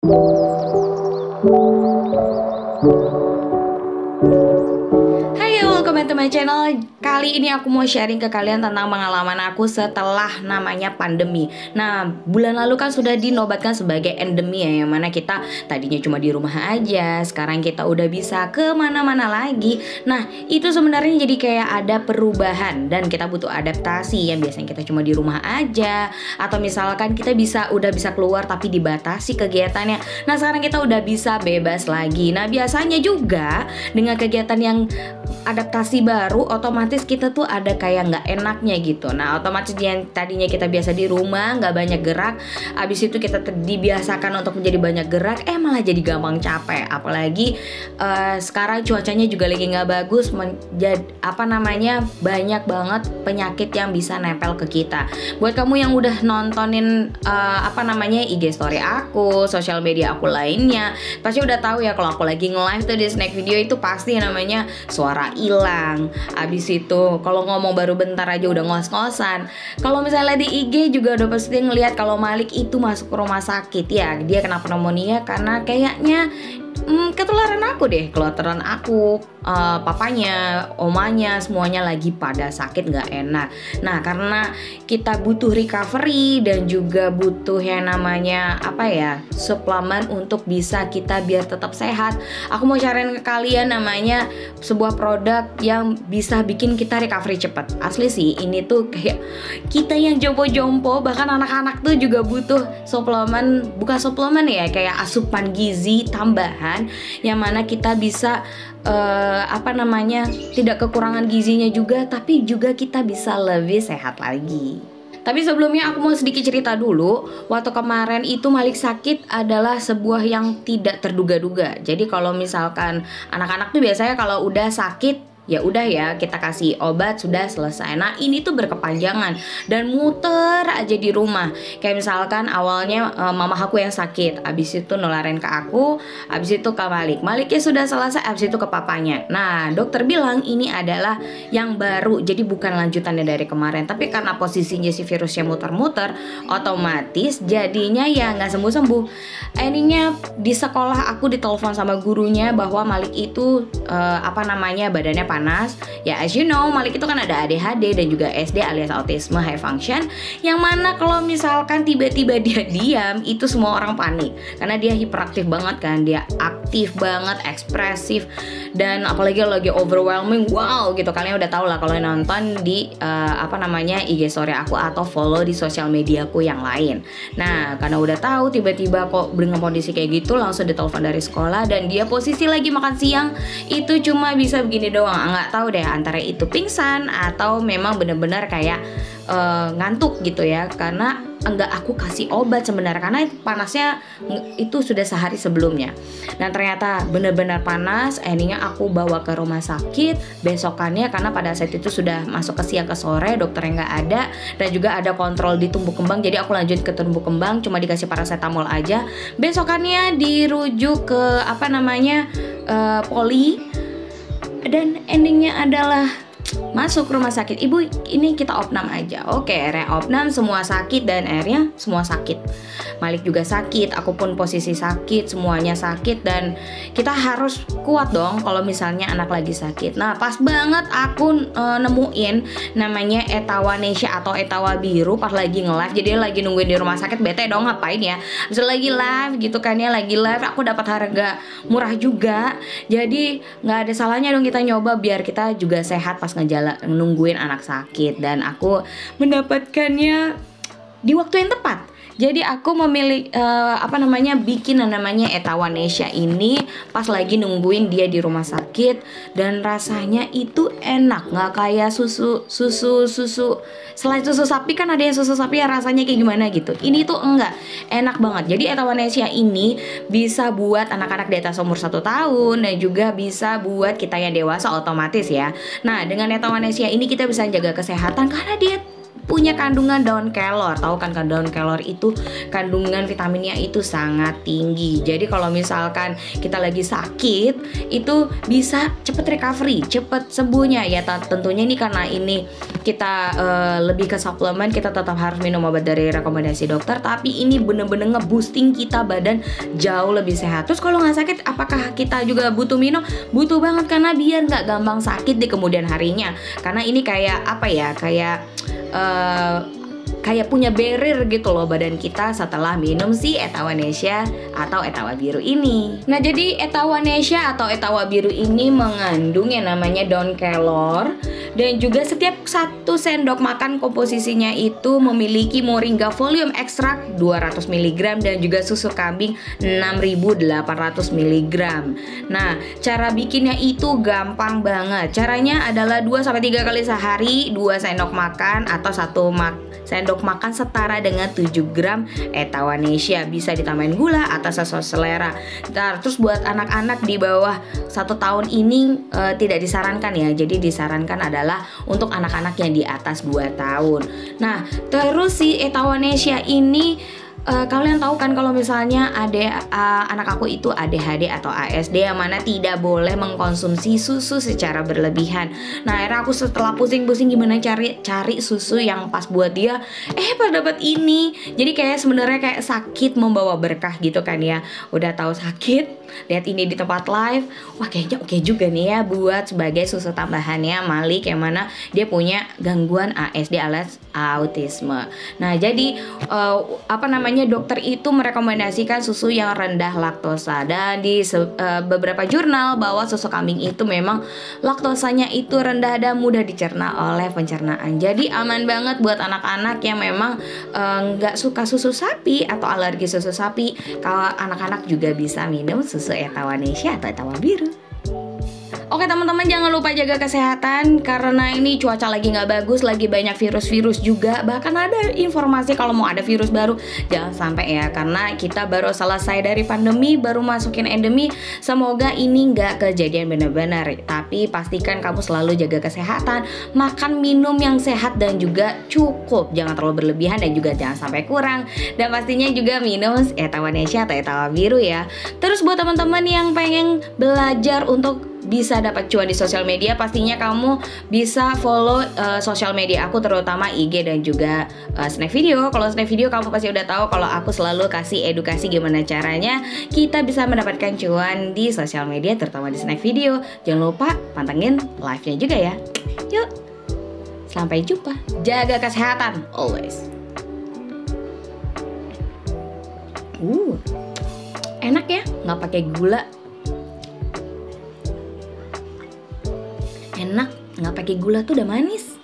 Hai, welcome back to my channel. Kali ini aku mau sharing ke kalian tentang pengalaman aku setelah namanya pandemi. Nah, bulan lalu kan sudah dinobatkan sebagai endemi ya, yang mana kita tadinya cuma di rumah aja, sekarang kita udah bisa ke mana-mana lagi. Nah, itu sebenarnya jadi kayak ada perubahan dan kita butuh adaptasi. Yang biasanya kita cuma di rumah aja, atau misalkan kita udah bisa keluar tapi dibatasi kegiatannya. Nah, sekarang kita udah bisa bebas lagi. Nah, biasanya juga dengan kegiatan yang adaptasi baru, otomatis kita tuh ada kayak nggak enaknya gitu. Nah, otomatis yang tadinya kita biasa di rumah nggak banyak gerak, abis itu kita dibiasakan untuk menjadi banyak gerak, malah jadi gampang capek. Apalagi sekarang cuacanya juga lagi nggak bagus, banyak banget penyakit yang bisa nempel ke kita. Buat kamu yang udah nontonin IG story aku, sosial media aku lainnya, pasti udah tahu ya kalau aku lagi nge-live tuh di snack video itu pasti namanya suara hilang. Abis itu kalau ngomong baru bentar aja udah ngos-ngosan. Kalau misalnya di IG juga udah pasti ngelihat kalau Malik itu masuk ke rumah sakit ya. Dia kena pneumonia karena kayaknya ketularan aku deh, ketularan aku, papanya, omanya, semuanya lagi pada sakit nggak enak. Nah, karena kita butuh recovery dan juga butuh yang namanya suplemen untuk bisa kita biar tetap sehat. Aku mau cariin ke kalian namanya sebuah produk yang bisa bikin kita recovery cepat. Asli sih, ini tuh kayak kita yang jompo-jompo, bahkan anak-anak tuh juga butuh suplemen, bukan suplemen ya, kayak asupan gizi tambahan yang mana kita bisa tidak kekurangan gizinya juga, tapi juga kita bisa lebih sehat lagi. Tapi sebelumnya aku mau sedikit cerita dulu. Waktu kemarin itu Malik sakit adalah sebuah yang tidak terduga-duga. Jadi kalau misalkan anak-anak tuh biasanya kalau udah sakit, ya udah ya kita kasih obat sudah selesai. Nah, ini tuh berkepanjangan dan muter aja di rumah. Kayak misalkan awalnya mama aku yang sakit, abis itu nularin ke aku, abis itu ke Malik. Maliknya sudah selesai, abis itu ke papanya. Nah, dokter bilang ini adalah yang baru, jadi bukan lanjutannya dari kemarin. Tapi karena posisinya si virusnya muter-muter, otomatis jadinya ya nggak sembuh-sembuh. Endingnya di sekolah aku ditelepon sama gurunya bahwa Malik itu badannya panas. Ya, as you know, Malik itu kan ada ADHD dan juga SD alias autisme high function, yang mana kalau misalkan tiba-tiba dia diam, itu semua orang panik karena dia hiperaktif banget kan, dia aktif banget, ekspresif, dan apalagi lagi overwhelming. Wow gitu, kalian udah tahu lah kalau nonton di IG story aku atau follow di sosial mediaku yang lain. Nah, karena udah tahu tiba-tiba kok dengan kondisi kayak gitu, langsung ditelepon dari sekolah dan dia posisi lagi makan siang, itu cuma bisa begini doang. Nggak tahu deh antara itu pingsan atau memang bener-bener kayak ngantuk gitu ya, karena enggak aku kasih obat sebenarnya karena panasnya itu sudah sehari sebelumnya. Dan ternyata bener-bener panas. Endingnya aku bawa ke rumah sakit besokannya karena pada saat itu sudah masuk ke siang ke sore, dokternya nggak ada dan juga ada kontrol di tumbuh kembang. Jadi aku lanjut ke tumbuh kembang, cuma dikasih paracetamol aja. Besokannya dirujuk ke poli. Dan endingnya adalah masuk rumah sakit. Ibu, ini kita opnam aja. Oke, akhirnya opnam, semua sakit dan akhirnya semua sakit. Malik juga sakit, aku pun posisi sakit, semuanya sakit dan kita harus kuat dong kalau misalnya anak lagi sakit. Nah, pas banget aku nemuin namanya Etawanesia atau Etawa Biru pas lagi nge-live. Jadi lagi nungguin di rumah sakit, bete dong ngapain ya. Bisa lagi live gitu kan ya, lagi live aku dapat harga murah juga. Jadi nggak ada salahnya dong kita nyoba biar kita juga sehat pas nungguin anak sakit, dan aku mendapatkannya di waktu yang tepat. Jadi aku memilih bikin namanya Etawanesia ini pas lagi nungguin dia di rumah sakit, dan rasanya itu enak, nggak kayak susu. Selain susu sapi kan ada yang susu sapi yang rasanya kayak gimana gitu. Ini tuh enggak, enak banget. Jadi Etawanesia ini bisa buat anak-anak di atas umur 1 tahun dan juga bisa buat kita yang dewasa otomatis ya. Nah, dengan Etawanesia ini kita bisa jaga kesehatan karena dia punya kandungan daun kelor. Tahu kan daun kelor itu kandungan vitaminnya itu sangat tinggi. Jadi kalau misalkan kita lagi sakit itu bisa cepet recovery, cepet sembuhnya ya. Tentunya ini karena ini kita lebih ke suplemen, kita tetap harus minum obat dari rekomendasi dokter, tapi ini bener-bener nge-boosting kita badan jauh lebih sehat. Terus kalau nggak sakit, apakah kita juga butuh minum? Butuh banget, karena biar nggak gampang sakit di kemudian harinya. Karena ini kayak apa ya, kayak punya barrier gitu loh badan kita setelah minum si Etawanesia atau Etawa Biru ini. Nah, jadi Etawanesia atau Etawa Biru ini mengandung yang namanya daun kelor, dan juga setiap 1 sendok makan komposisinya itu memiliki moringa volume ekstrak 200 mg dan juga susu kambing 6.800 mg. Nah, cara bikinnya itu gampang banget. Caranya adalah 2-3 kali sehari 2 sendok makan atau 1 sendok makan setara dengan 7 gram Etawanesia. Bisa ditambahin gula atau sesuai selera. Nah, terus buat anak-anak di bawah 1 tahun ini tidak disarankan ya. Jadi disarankan adalah untuk anak-anak yang di atas 2 tahun. Nah, terus si Etawanesia ini kalian tahu kan kalau misalnya ada anak aku itu ADHD atau ASD yang mana tidak boleh mengkonsumsi susu secara berlebihan. Nah, akhirnya aku setelah pusing-pusing gimana cari susu yang pas buat dia, pas dapat ini. Jadi kayak sebenarnya kayak sakit membawa berkah gitu kan ya. Udah tahu sakit, lihat ini di tempat live, wah kayaknya oke juga nih ya buat sebagai susu tambahannya Malik yang mana dia punya gangguan ASD alias autisme. Nah, jadi dokter itu merekomendasikan susu yang rendah laktosa, dan di beberapa jurnal bahwa susu kambing itu memang laktosanya itu rendah dan mudah dicerna oleh pencernaan. Jadi aman banget buat anak-anak yang memang nggak suka susu sapi atau alergi susu sapi. Kalau anak-anak juga bisa minum susu Etawanesia atau Etawa Biru. Oke teman-teman, jangan lupa jaga kesehatan karena ini cuaca lagi nggak bagus, lagi banyak virus-virus juga. Bahkan ada informasi kalau mau ada virus baru, jangan sampai ya, karena kita baru selesai dari pandemi, baru masukin endemi. Semoga ini nggak kejadian benar-benar. Tapi pastikan kamu selalu jaga kesehatan, makan minum yang sehat dan juga cukup, jangan terlalu berlebihan dan juga jangan sampai kurang. Dan pastinya juga minum Etawanesia atau Etawa Biru ya. Terus buat teman-teman yang pengen belajar untuk bisa dapat cuan di sosial media, pastinya kamu bisa follow sosial media aku, terutama IG dan juga Snack Video. Kalau Snack Video kamu pasti udah tahu kalau aku selalu kasih edukasi gimana caranya kita bisa mendapatkan cuan di sosial media, terutama di Snack Video. Jangan lupa pantengin live-nya juga ya. Yuk, sampai jumpa. Jaga kesehatan always. Enak ya, nggak pakai gula. Enak, nggak pakai gula tuh udah manis.